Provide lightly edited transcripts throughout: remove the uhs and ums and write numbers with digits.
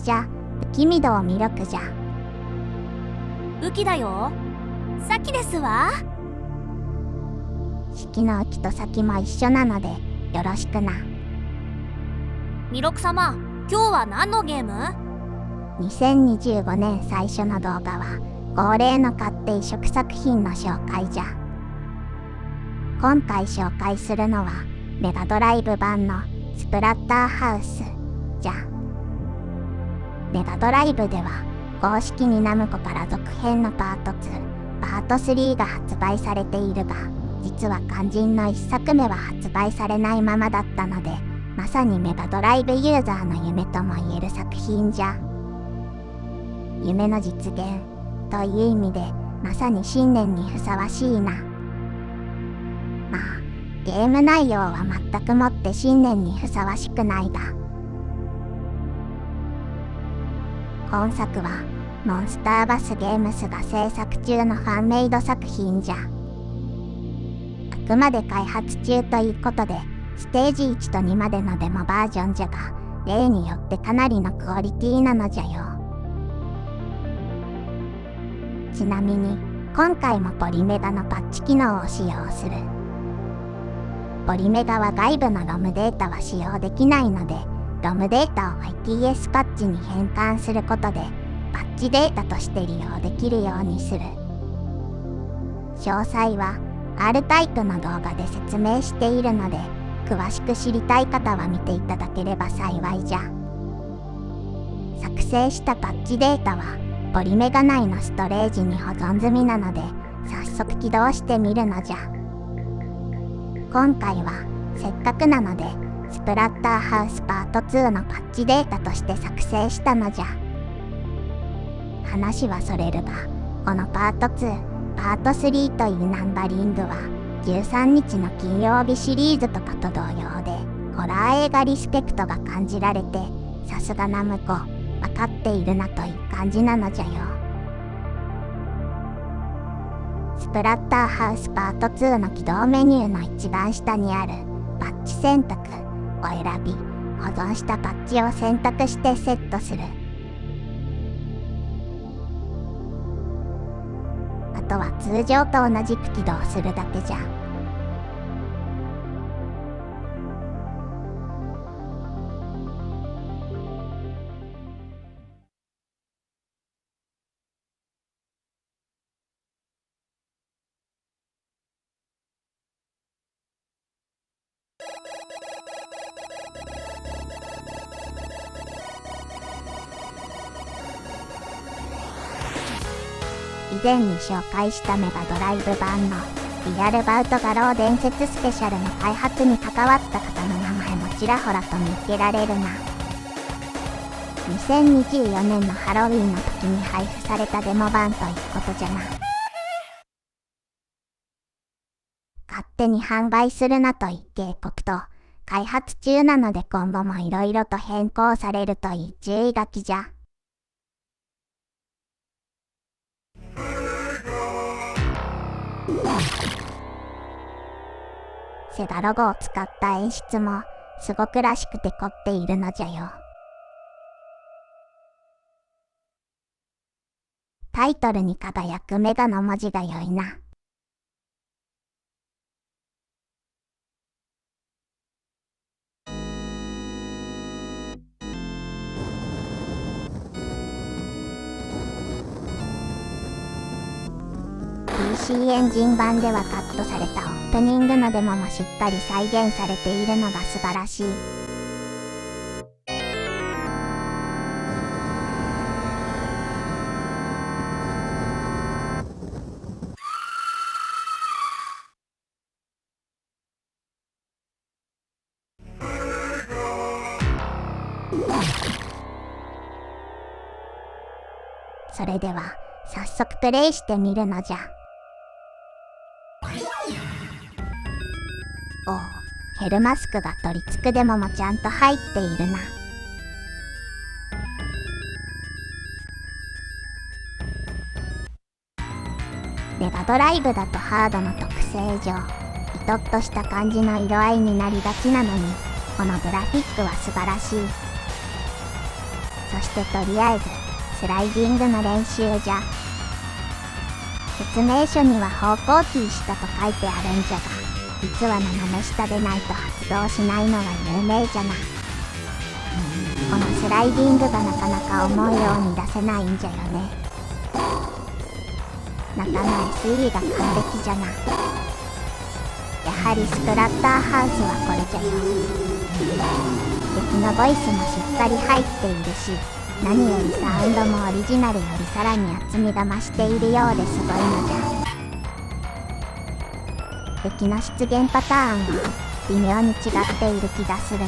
じじゃ、不気味度魅力じゃ。雨季だよ。さきですわ。式の雨季と先も一緒なのでよろしくな。弥勒様、今日は何のゲーム？2025年最初の動画は恒例の買って移植作品の紹介じゃ。今回紹介するのはメガドライブ版のスプラッターハウスじゃ。メガドライブでは公式にナムコから続編のパート2、パート3が発売されているが、実は肝心の1作目は発売されないままだったので、まさにメガドライブユーザーの夢とも言える作品じゃ。夢の実現という意味でまさに新年にふさわしいな。まあゲーム内容は全くもって新年にふさわしくないが、本作はモンスターバスゲームスが制作中のファンメイド作品じゃ。あくまで開発中ということでステージ1と2までのデモバージョンじゃが、例によってかなりのクオリティなのじゃよ。ちなみに今回もポリメガのパッチ機能を使用する。ポリメガは外部のロムデータは使用できないので、ロムデータを ITS パッチに変換することでパッチデータとして利用できるようにする。詳細は R タイプの動画で説明しているので、詳しく知りたい方は見ていただければ幸いじゃ。作成したパッチデータはポリメガ内のストレージに保存済みなので、早速起動してみるのじゃ。今回はせっかくなのでスプラッターハウスパート2のパッチデータとして作成したのじゃ。話はそれるが、このパート2、パート3というナンバリングは13日の金曜日シリーズとかと同様で、ホラー映画リスペクトが感じられて、さすがナムコ分かっているなという感じなのじゃよ。スプラッターハウスパート2の起動メニューの一番下にあるパッチ選択を選び、保存したパッチを選択してセットする。あとは通常と同じく起動するだけじゃ。以前に紹介したメガドライブ版のリアルバウト画廊伝説スペシャルの開発に関わった方の名前もちらほらと見受けられるな。2024年のハロウィンの時に配布されたデモ版ということじゃな。勝手に販売するなという警告と、開発中なので今後もいろいろと変更されるという注意書きじゃ。セガロゴを使った演出もすごくらしくて凝っているのじゃよ。タイトルに輝くメガの文字が良いな。PC エンジン版ではカットされたオープニングのデモもしっかり再現されているのが素晴らしい。それでは早速プレイしてみるのじゃ。おお、ヘルマスクが取り付くデモもちゃんと入っているな。メガドライブだとハードの特性上、イトッとした感じの色合いになりがちなのに、このグラフィックは素晴らしい。そしてとりあえずスライディングの練習じゃ。説明書には方向キー下と書いてあるんじゃが、実は斜め下でないと発動しないのが有名じゃな。このスライディングがなかなか思うように出せないんじゃよね。中の推理が完璧じゃな。やはりスプラッターハウスはこれじゃよ。敵のボイスもしっかり入っているし、何よりサウンドもオリジナルよりさらに厚みが増しているようですごいのじゃ。敵の出現パターンは微妙に違っている気がするな。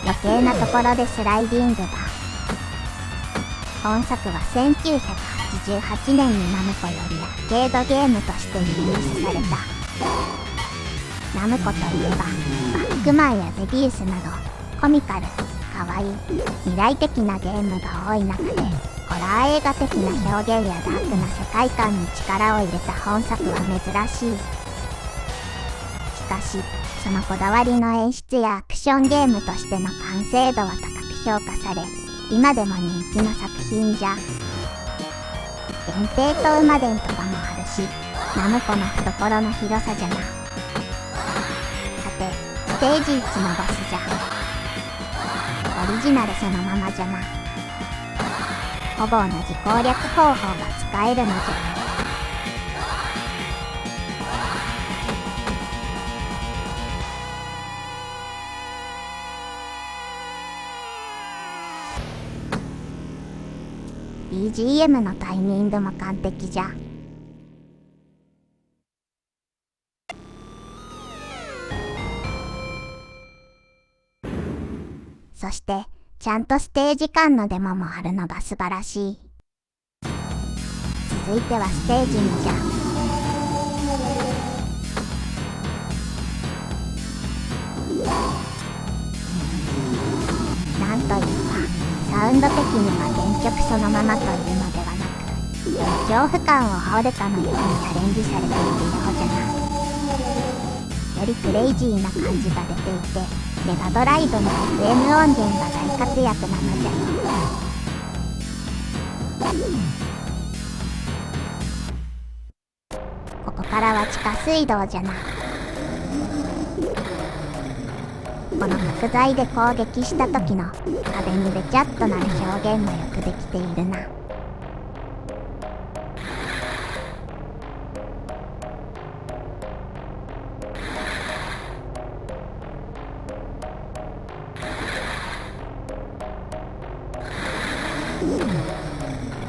余計なところでスライディングだ。本作は1988年にナムコよりアーケードゲームとしてリリースされた。ナムコといえばバックマンやゼビウスなどコミカル、かわいい、未来的なゲームが多い中で、ホラー映画的な表現やダークな世界観に力を入れた本作は珍しい。しかしそのこだわりの演出やアクションゲームとしての完成度は高く評価され、今でも人気の作品じゃ。源平と馬伝とかもあるし、ナムコの懐の広さじゃな。さて、ステージ1のボスじゃ。オリジナルそのままじゃな。ほぼ同じ攻略方法が使えるのじゃ。BGM のタイミングも完璧じゃ。そしてちゃんとステージ間のデモもあるのが素晴らしい。続いてはステージ2じゃ。なんというかサウンド的には原曲そのままというのではなく、恐怖感を煽るかのようにアレンジされているようじゃな。よりクレイジーな感じが出ていて、メガドライブの FM 音源が大活躍なのじゃよ。ここからは地下水道じゃな。この角材で攻撃した時の壁にべちゃっとなる表現もよくできているな。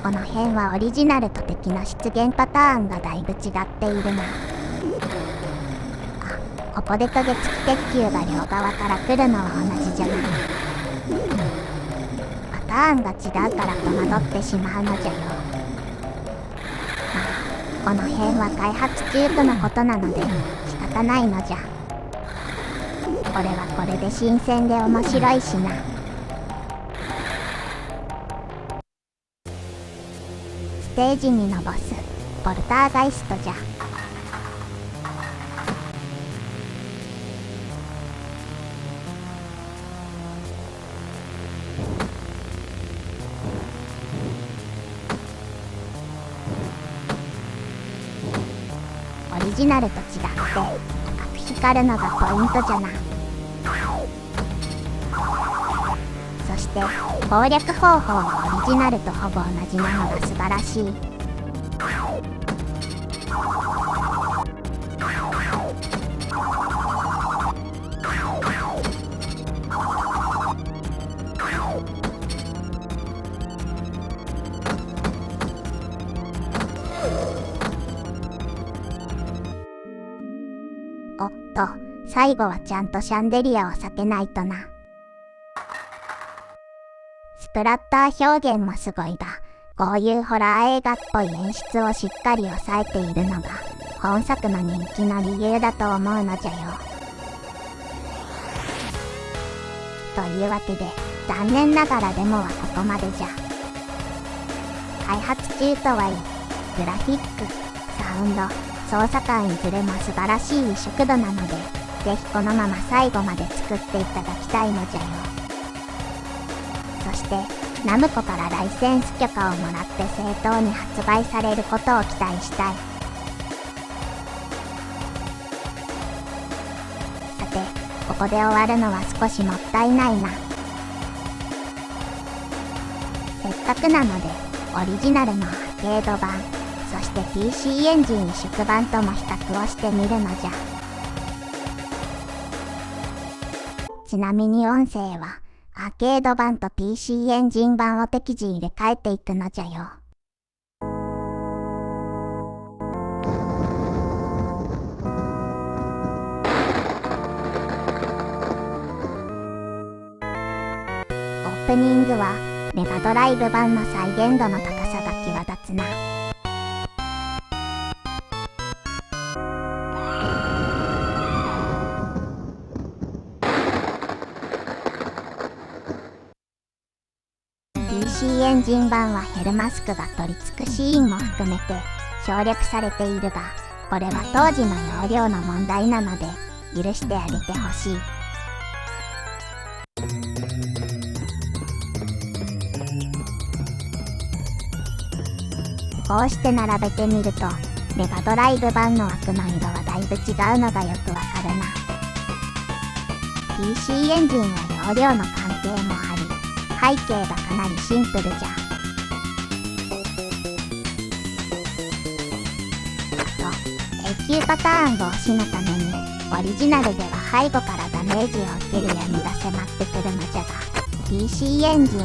この辺はオリジナルと敵の出現パターンがだいぶ違っているな。ここで渡月鉄球が両側から来るのは同じじゃない。パターンが違うから戸惑ってしまうのじゃよ。まあ、この辺は開発中とのことなので仕方ないのじゃ。これはこれで新鮮で面白いしな。ステージ2のボス、ポルターガイストじゃ。オリジナルと違って赤く光るのがポイントじゃな。そして攻略方法はオリジナルとほぼ同じなのが素晴らしい。おっと、最後はちゃんとシャンデリアを避けないとな。スプラッター表現もすごいが、こういうホラー映画っぽい演出をしっかり抑えているのが本作の人気の理由だと思うのじゃよ。というわけで残念ながらデモはここまでじゃ。開発中とはいえグラフィック、サウンド、操作感いずれも素晴らしい異色度なので、ぜひこのまま最後まで作っていただきたいのじゃよ。してナムコからライセンス許可をもらって正当に発売されることを期待したい。さて、ここで終わるのは少しもったいないな。せっかくなのでオリジナルのアーケード版、そして PC エンジン移植版とも比較をしてみるのじゃ。ちなみに音声はアーケード版と PC エンジン版を適時入れ替えていくのじゃよ。オープニングはメガドライブ版の再現度の高さが際立つな。PC エンジン版はヘルマスクが取り付くシーンも含めて省略されているが、これは当時の容量の問題なので許してあげてほしい。こうして並べてみるとメガドライブ版の枠の色はだいぶ違うのがよくわかるな。 PC エンジンは容量の関係もあり、背景がかなりシンプルじゃ。あと永久パターン防止のためにオリジナルでは背後からダメージを受ける闇が迫ってくるのじゃが、 PC エンジン、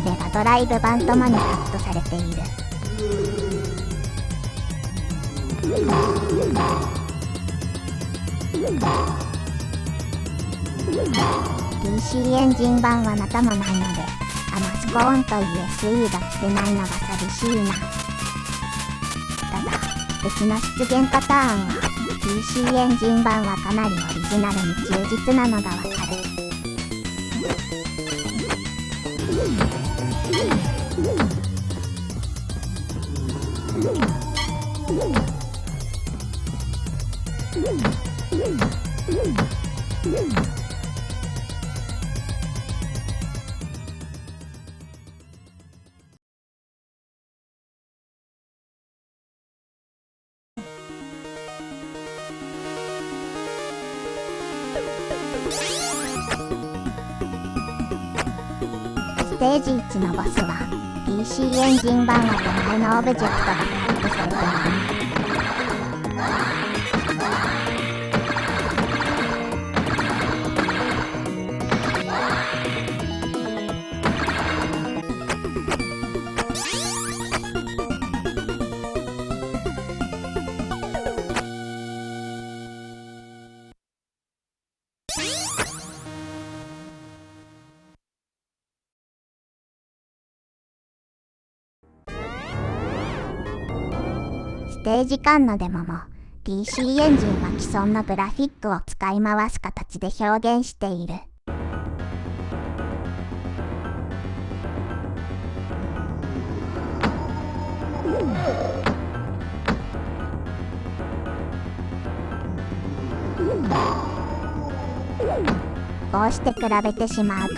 メガドライブ版ともにカットされている。PC エンジン版はまたもないので、マスコーンといえ SE が来てないのが寂しいな。ただ別の出現パターンは PC エンジン版はかなりオリジナルに忠実なのがわかる。ステージ1のボスは PC エンジン版は手前のオブジェクトがタイプされている。ステージ間のデモも PC エンジンは既存のグラフィックを使い回す形で表現している。こうして比べてしまうと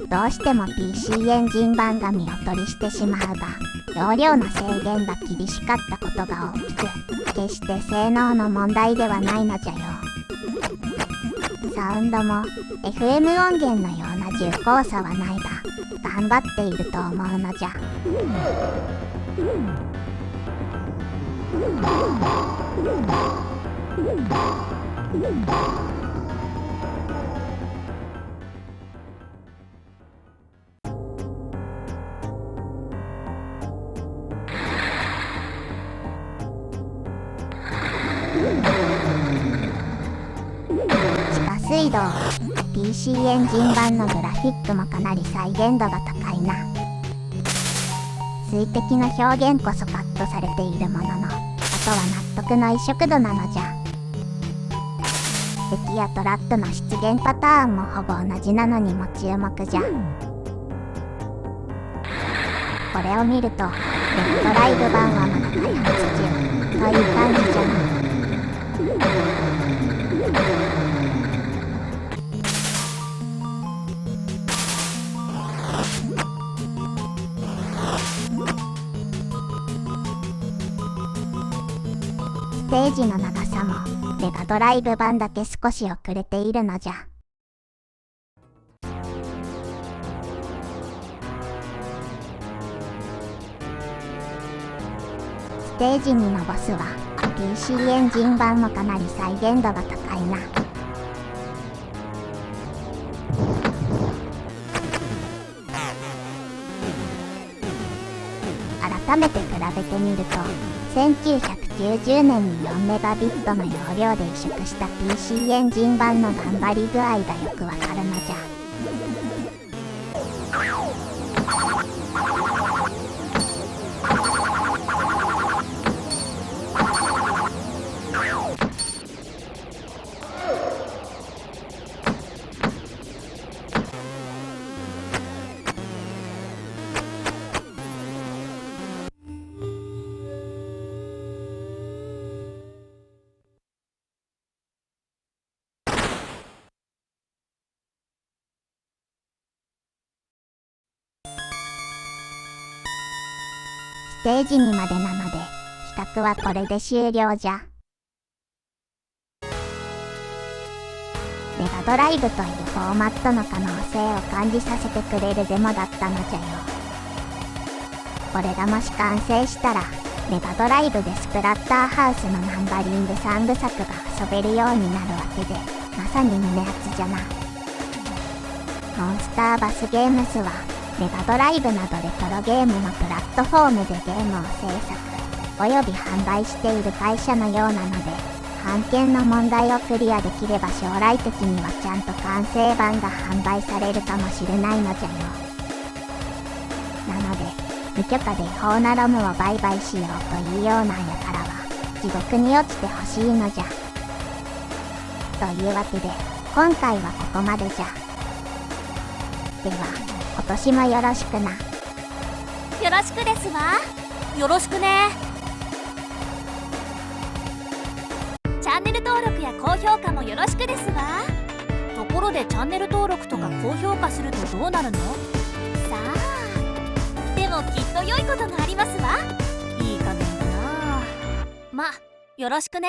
どうしても PC エンジン版が見劣りしてしまうが、容量の制限が厳しかったことが大きく、決して性能の問題ではないのじゃよ。サウンドも FM 音源のような重厚さはないが、頑張っていると思うのじゃ。地下水道、PC エンジン版のグラフィックもかなり再現度が高いな。水滴の表現こそカットされているものの、あとは納得の異色度なのじゃ。敵やトラットの出現パターンもほぼ同じなのにも注目じゃ。これを見るとレッドライブ版はまだ開発中という感じじゃな。テージの長さもメガドライブ版だけ少し遅れているのじゃ。ステージ2のボスは PC エンジン版もかなり再現度が高いな。改めて比べてみると1990年に4メガビットの容量で移植した PC エンジン版の頑張り具合がよくわかるのじゃ。ステージ2までなので比較はこれで終了じゃ。メガドライブというフォーマットの可能性を感じさせてくれるデモだったのじゃよ。これがもし完成したらメガドライブでスプラッターハウスのナンバリング3部作が遊べるようになるわけで、まさに胸熱じゃな。モンスターバスゲームスはメガドライブなどレトロゲームのプラットフォームでゲームを制作および販売している会社のようなので、版権の問題をクリアできれば将来的にはちゃんと完成版が販売されるかもしれないのじゃよ。なので無許可で違法なロムを売買しようというようなんやからは地獄に落ちてほしいのじゃ。というわけで今回はここまでじゃ。では今年もよろしくな。よろしくですわ。よろしくね。チャンネル登録や高評価もよろしくですわ。ところでチャンネル登録とか高評価するとどうなるの？さあ、でもきっと良いことがありますわ。いい加減だな。ま、よろしくね。